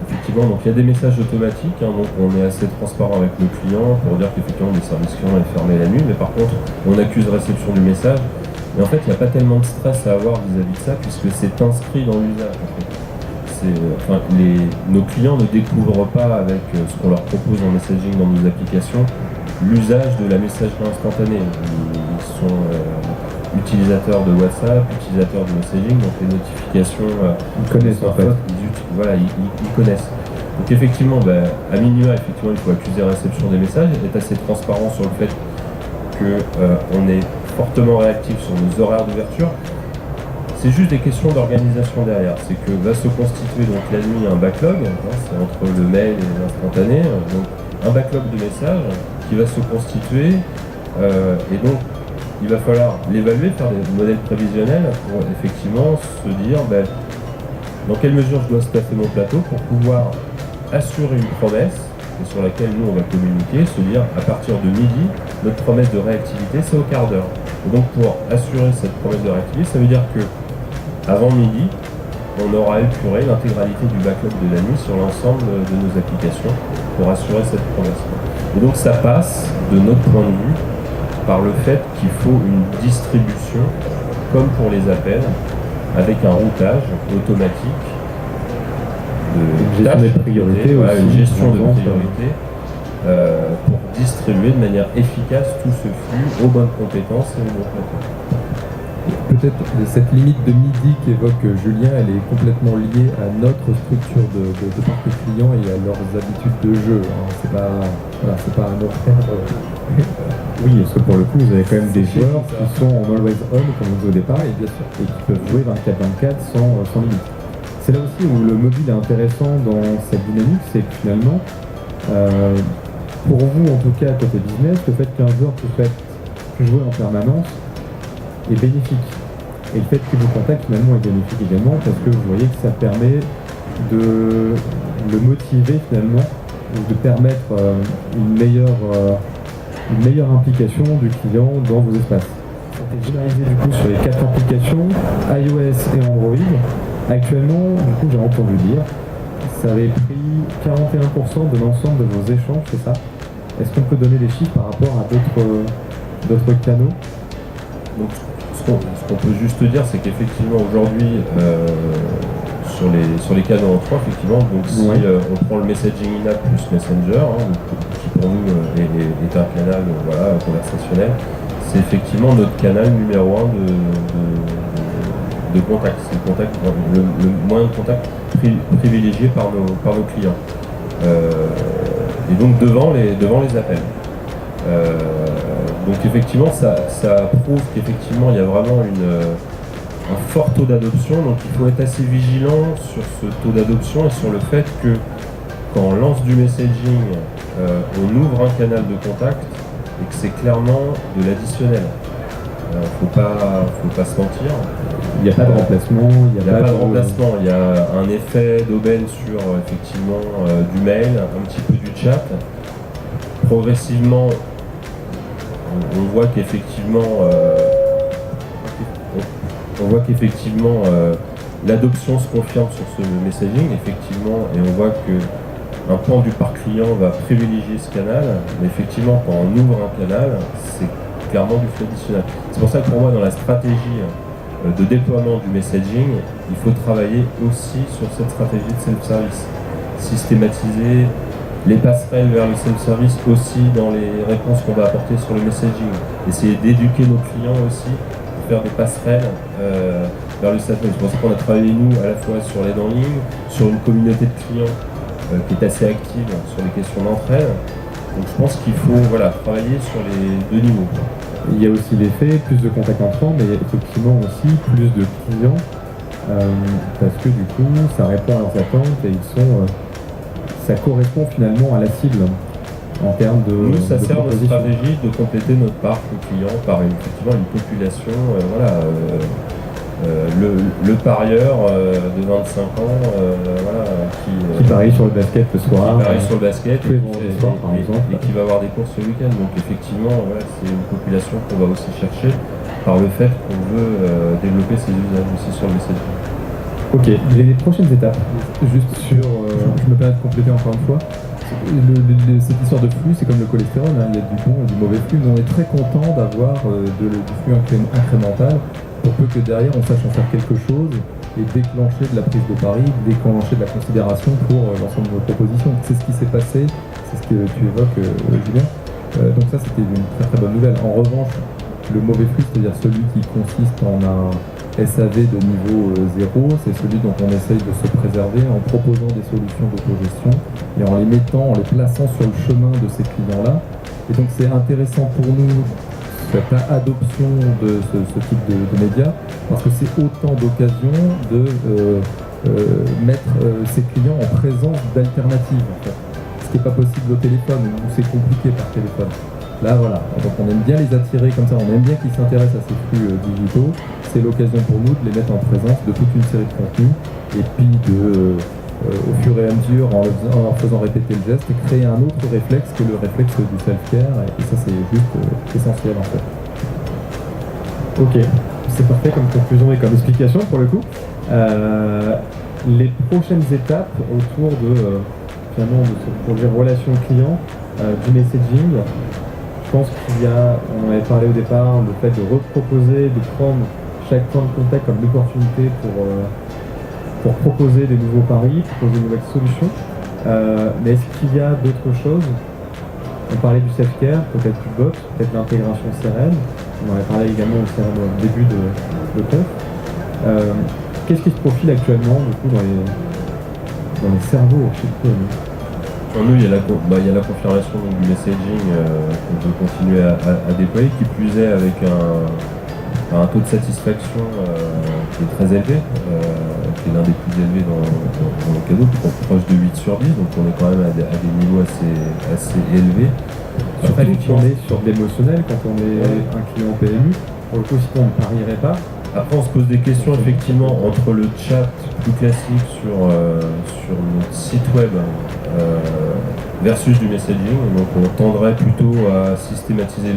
effectivement, donc il y a des messages automatiques, donc on est assez transparent avec nos clients pour dire qu'effectivement des services clients est fermé la nuit, mais par contre on accuse réception du message. Et en fait, il n'y a pas tellement de stress à avoir vis-à-vis de ça, puisque c'est inscrit dans l'usage. Nos clients ne découvrent pas avec ce qu'on leur propose en messaging dans nos applications l'usage de la messagerie instantanée. Ils sont utilisateurs de WhatsApp, utilisateurs de messaging, donc les notifications, Ils connaissent en fait. Ils connaissent. Donc effectivement, à minima, effectivement, il faut accuser réception des messages, être assez transparent sur le fait qu'on est fortement réactif sur nos horaires d'ouverture. C'est juste des questions d'organisation derrière. C'est que va se constituer donc la nuit un backlog, c'est entre le mail et l'instantané, donc un backlog de messages qui va se constituer, et donc il va falloir l'évaluer, faire des modèles prévisionnels pour effectivement se dire dans quelle mesure je dois staffer mon plateau pour pouvoir assurer une promesse et sur laquelle nous on va communiquer, se dire à partir de midi, notre promesse de réactivité c'est au quart d'heure. Et donc pour assurer cette promesse de réactivité, ça veut dire que avant midi, on aura épuré l'intégralité du backlog de la nuit sur l'ensemble de nos applications pour assurer cette promesse. Et donc ça passe, de notre point de vue, par le fait qu'il faut une distribution, comme pour les appels, avec un routage automatique de gestion des priorités aussi, une gestion de priorité pour distribuer de manière efficace tout ce flux aux bonnes compétences et aux bons plateaux. Peut-être cette limite de midi qu'évoque Julien, elle est complètement liée à notre structure de parc client et à leurs habitudes de jeu. C'est pas un horaire. Oui, parce que pour le coup, vous avez quand même des joueurs qui sont en always on, comme on dit au départ, et qui peuvent jouer 24/24 sans limite. C'est là aussi où le mobile est intéressant dans cette dynamique, c'est que finalement, pour vous en tout cas côté business, le fait qu'un joueur puisse jouer en permanence est bénéfique. Et le fait qu'il vous contacte finalement est bénéfique également parce que vous voyez que ça permet de le motiver finalement, ou de permettre une meilleure implication du client dans vos espaces. C'est généralisé du coup sur les 4 applications, iOS et Android. Actuellement, du coup j'ai entendu dire, ça avait pris 41% de l'ensemble de vos échanges, c'est ça? Est-ce qu'on peut donner des chiffres par rapport à d'autres canaux? Donc, ce qu'on peut juste dire, c'est qu'effectivement aujourd'hui, sur les canaux en 3, effectivement, donc si on prend le messaging in-app plus Messenger, qui pour nous est un canal conversationnel, c'est effectivement notre canal numéro 1 de contact. C'est le moyen de contact privilégié par nos clients. Et donc devant les appels. Donc effectivement, ça prouve qu'effectivement il y a vraiment un fort taux d'adoption. Donc il faut être assez vigilant sur ce taux d'adoption et sur le fait que quand on lance du messaging, on ouvre un canal de contact et que c'est clairement de l'additionnel. Faut pas se mentir. Il n'y a pas de remplacement. Il n'y a pas de remplacement. Il y a un effet d'aubaine sur effectivement du mail, un petit peu du chat. Progressivement, on voit qu'effectivement l'adoption se confirme sur ce messaging, effectivement, et on voit qu'un pan du parc client va privilégier ce canal, mais effectivement quand on ouvre un canal, c'est clairement du flux additionnel. C'est pour ça que pour moi dans la stratégie de déploiement du messaging, il faut travailler aussi sur cette stratégie de self-service, systématiser les passerelles vers le self-service aussi dans les réponses qu'on va apporter sur le messaging. Essayer d'éduquer nos clients aussi, pour faire des passerelles vers le self-service. C'est pour ça qu'on a travaillé nous à la fois sur l'aide en ligne, sur une communauté de clients qui est assez active sur les questions d'entraide. Donc je pense qu'il faut travailler sur les deux niveaux. Il y a aussi l'effet, plus de contacts entrants, mais effectivement aussi plus de clients, parce que du coup ça répond à leurs attentes et ça correspond finalement à la cible en termes de. Nous, ça sert notre stratégie de compléter notre parc client par effectivement une population. Le parieur de 25 ans qui parie sur le basket le soir. Qui parie sur le basket et qui va avoir des courses le week-end. Donc effectivement, c'est une population qu'on va aussi chercher par le fait qu'on veut développer ses usages aussi sur le messaging. Ok, les prochaines étapes, juste sur... Je me permets de compléter encore une fois. Cette histoire de flux, c'est comme le cholestérol, il y a du bon et du mauvais flux. Nous, on est très content d'avoir du flux incrémental pour peu que derrière on sache en faire quelque chose et déclencher de la prise de pari, déclencher de la considération pour l'ensemble de nos propositions. C'est ce qui s'est passé, c'est ce que tu évoques, Julien. Donc ça, c'était une très très bonne nouvelle. En revanche, le mauvais flux, c'est-à-dire celui qui consiste en un SAV de niveau 0, c'est celui dont on essaye de se préserver en proposant des solutions d'autogestion et en les mettant, en les plaçant sur le chemin de ces clients-là. Et donc c'est intéressant pour nous, cette adoption de ce type de médias, parce que c'est autant d'occasions de mettre ces clients en présence d'alternatives, en fait. Ce qui n'est pas possible au téléphone, ou c'est compliqué par téléphone. Là, voilà. Donc on aime bien les attirer comme ça, on aime bien qu'ils s'intéressent à ces flux digitaux. C'est l'occasion pour nous de les mettre en présence de toute une série de contenus, et puis au fur et à mesure, en faisant répéter le geste, créer un autre réflexe que le réflexe du self-care, et ça c'est juste essentiel en fait. Ok, c'est parfait comme conclusion et comme explication pour le coup. Les prochaines étapes autour de finalement de ce projet relation client, du messaging, je pense qu'il y a, on avait parlé au départ, le fait de reproposer, de prendre chaque point de contact comme une opportunité pour proposer des nouveaux paris, proposer de nouvelles solutions. Mais est-ce qu'il y a d'autres choses? On parlait du self-care, peut-être du bot, peut-être l'intégration CRM. On en avait parlé également au CRM au début de conf. Qu'est-ce qui se profile actuellement du coup, dans les cerveaux chez le PME? Pour nous, il y a la confirmation du messaging qu'on veut continuer à déployer, qui plus est avec un taux de satisfaction qui est très élevé, qui est l'un des plus élevés dans le cadeau, qui est proche de 8 sur 10, donc on est quand même à des niveaux assez élevés. Surtout quand on est sur de l'émotionnel, quand on est un client PMU, pour le coup, sinon on ne parierait pas. Après, on se pose des questions effectivement entre le chat plus classique sur notre site web versus du messaging. Donc, on tendrait plutôt à systématiser le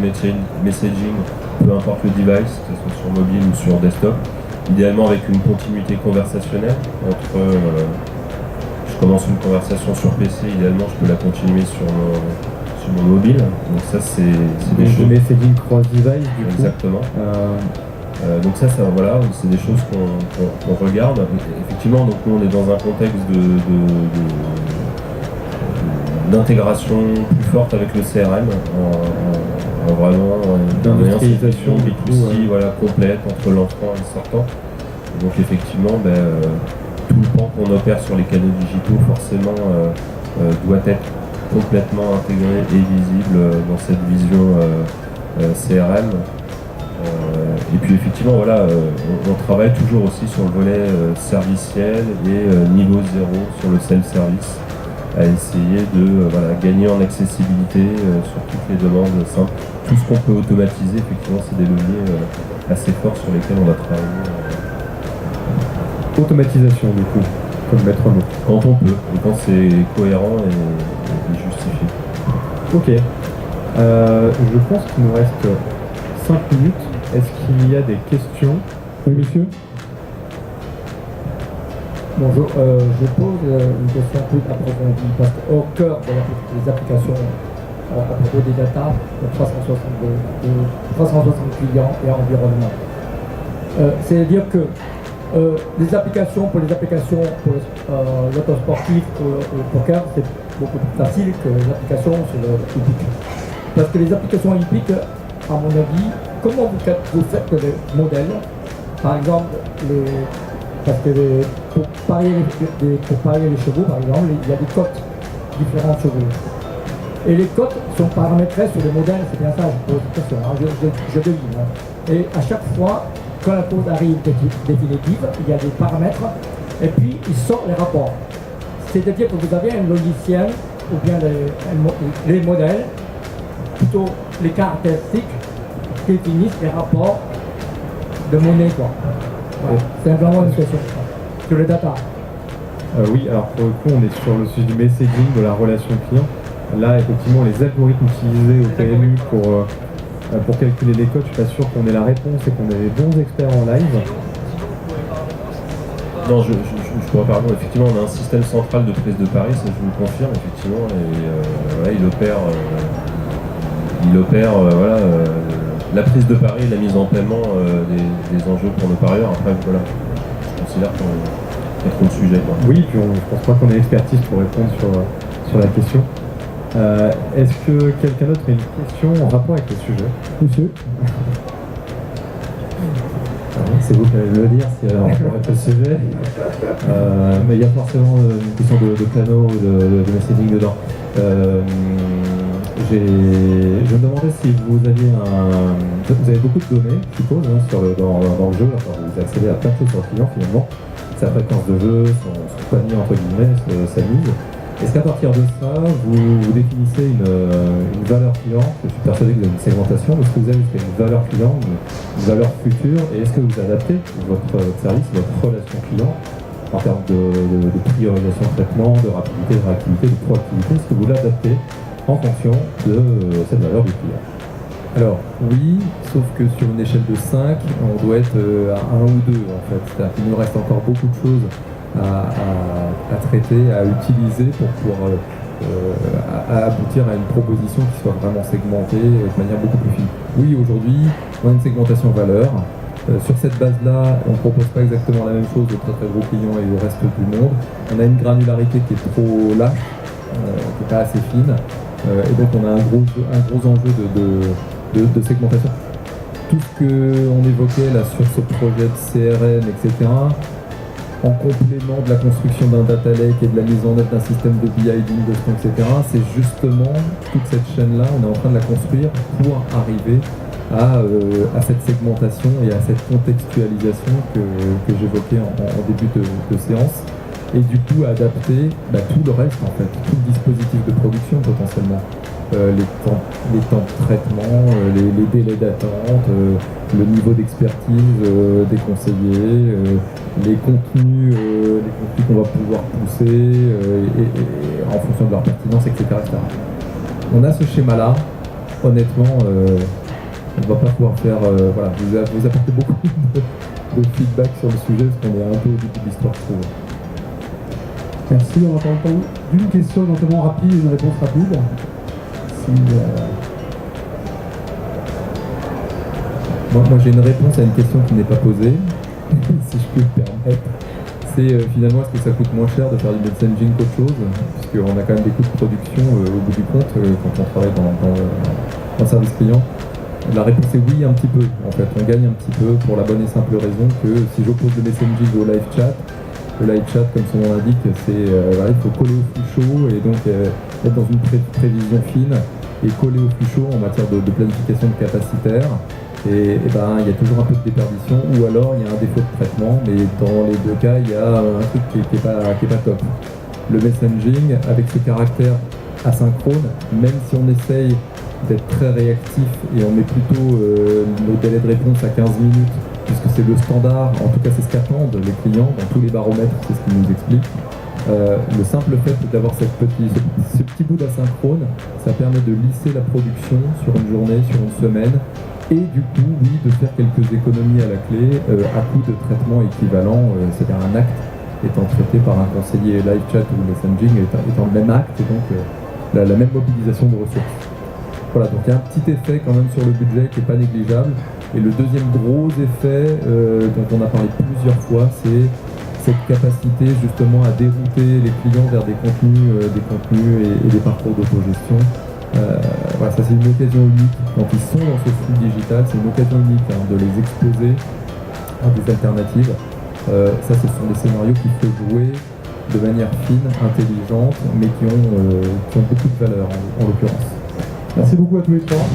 messaging, peu importe le device, que ce soit sur mobile ou sur desktop. Idéalement avec une continuité conversationnelle entre. Je commence une conversation sur PC, idéalement je peux la continuer sur mon mobile. Donc ça, c'est des choses. Le messaging cross-device, du coup. Exactement. Donc ça voilà, c'est des choses qu'on regarde. Effectivement, donc nous on est dans un contexte d'intégration plus forte avec le CRM, en vraiment une institution B2C complète entre l'entrant et le sortant. Et donc effectivement, tout le pan qu'on opère sur les canaux digitaux forcément doit être complètement intégré et visible dans cette vision CRM. Et puis effectivement, on travaille toujours aussi sur le volet serviciel et niveau 0 sur le self-service, à essayer de gagner en accessibilité sur toutes les demandes simples. Tout ce qu'on peut automatiser, effectivement, c'est des leviers assez forts sur lesquels on va travailler. Automatisation, du coup, comme maître mot. Quand on peut, et quand c'est cohérent et justifié. Ok. Je pense qu'il nous reste 5 minutes. Est-ce qu'il y a des questions? Oui, monsieur? Bonjour, je pose une question plus approfondie parce qu'au cœur des applications à propos des data, 360 clients et environnement. C'est-à-dire que les applications pour l'autosportif ou le poker, c'est beaucoup plus facile que les applications sur le hippique. Parce que les applications hippiques, à mon avis, comment vous faites les modèles? Par exemple, pour parier les chevaux, par exemple, il y a des cotes différents de chevaux. Et les cotes sont paramétrées sur les modèles, c'est bien ça, je pose une question, je devine. Et à chaque fois, quand la cote arrive définitive, il y a des paramètres, et puis il sort les rapports. C'est-à-dire que vous avez un logiciel, ou bien les modèles, plutôt les caractéristiques, qui définissent les rapports de monnaie, quoi. Voilà. C'est vraiment une question sur les data. Oui, alors pour le coup, on est sur le sujet du messaging, de la relation client. Là, effectivement, les algorithmes utilisés au PMU pour calculer les codes, je suis pas sûr qu'on ait la réponse et qu'on ait des bons experts en live. Non, je pourrais pardon, effectivement, on a un système central de prise de pari, ça je vous le confirme, effectivement, et il opère la prise de pari et la mise en paiement des enjeux pour nos parieurs. Après, je considère qu'on a trop de sujets. Oui, puis je pense pas qu'on ait l'expertise pour répondre sur la question. Est-ce que quelqu'un d'autre a une question en rapport avec le sujet? Monsieur. C'est vous qui allez me le dire si on pourrait pas le sujet. Mais il y a forcément une question de plano, de messaging dedans. Je me demandais si vous aviez vous avez beaucoup de données, je suppose, hein, dans le jeu. Enfin, vous accédez à plein de choses sur le client finalement. Sa fréquence de jeu, son panier entre guillemets, sa mise. Est-ce qu'à partir de ça, vous définissez une valeur client? Je suis persuadé que vous avez une segmentation. Est-ce que vous avez une valeur client, une valeur future? Et est-ce que vous adaptez votre service, votre relation client en termes de priorisation de traitement, de rapidité, de réactivité, de proactivité? Est-ce que vous l'adaptez en fonction de cette valeur du client? Alors oui, sauf que sur une échelle de 5, on doit être à 1 ou 2 en fait. C'est-à-dire qu'il nous reste encore beaucoup de choses à traiter, à utiliser pour pouvoir à aboutir à une proposition qui soit vraiment segmentée de manière beaucoup plus fine. Oui, aujourd'hui, on a une segmentation valeur. Sur cette base-là, on ne propose pas exactement la même chose aux très très gros clients et au reste du monde. On a une granularité qui est trop lâche, qui n'est pas assez fine. Et donc on a un gros enjeu de segmentation. Tout ce qu'on évoquait là sur ce projet de CRM, etc., en complément de la construction d'un data lake et de la mise en œuvre d'un système de BI, d'ingestion, etc., c'est justement toute cette chaîne-là, on est en train de la construire pour arriver à cette segmentation et à cette contextualisation que j'évoquais en début de séance. Et du coup adapter tout le reste en fait, tout le dispositif de production potentiellement. Les temps de traitement, les délais d'attente, le niveau d'expertise des conseillers, les contenus qu'on va pouvoir pousser et en fonction de leur pertinence, etc., etc. On a ce schéma-là, honnêtement, on ne va pas pouvoir faire, vous apporter beaucoup de feedback sur le sujet parce qu'on est un peu au début de l'histoire, je trouve. Merci, on va entendre d'une question éventuellement rapide et une réponse rapide. Moi j'ai une réponse à une question qui n'est pas posée, si je peux me permettre. C'est finalement est-ce que ça coûte moins cher de faire du messaging qu'autre chose, puisqu'on a quand même des coûts de production au bout du compte quand on travaille dans le service client. La réponse est oui, un petit peu. En fait, on gagne un petit peu pour la bonne et simple raison que si j'oppose le messaging au live chat, le live chat, comme son nom l'indique, il faut coller au flux chaud et donc être dans une prévision fine et coller au flux chaud en matière de planification de capacitaire. Et il y a toujours un peu de déperdition ou alors il y a un défaut de traitement, mais dans les deux cas, il y a un truc qui est pas top. Le messaging, avec ce caractère asynchrone, même si on essaye d'être très réactif et on met plutôt nos délais de réponse à 15 minutes, puisque c'est le standard, en tout cas c'est ce qu'attendent les clients dans tous les baromètres, c'est ce qu'ils nous expliquent. Le simple fait d'avoir ce petit bout d'asynchrone, ça permet de lisser la production sur une journée, sur une semaine, et du coup, oui, de faire quelques économies à la clé à coût de traitement équivalent, c'est-à-dire un acte étant traité par un conseiller live chat ou messaging étant le même acte, et donc la même mobilisation de ressources. Voilà, donc il y a un petit effet quand même sur le budget qui n'est pas négligeable. Et le deuxième gros effet dont on a parlé plusieurs fois, c'est cette capacité justement à dérouter les clients vers des contenus et des parcours d'autogestion. Ça c'est une occasion unique. Quand ils sont dans ce flux digital, c'est une occasion unique de les exposer à des alternatives. Ça, ce sont des scénarios qu'il faut jouer de manière fine, intelligente, mais qui ont beaucoup de valeur en l'occurrence. Merci beaucoup à tous les trois.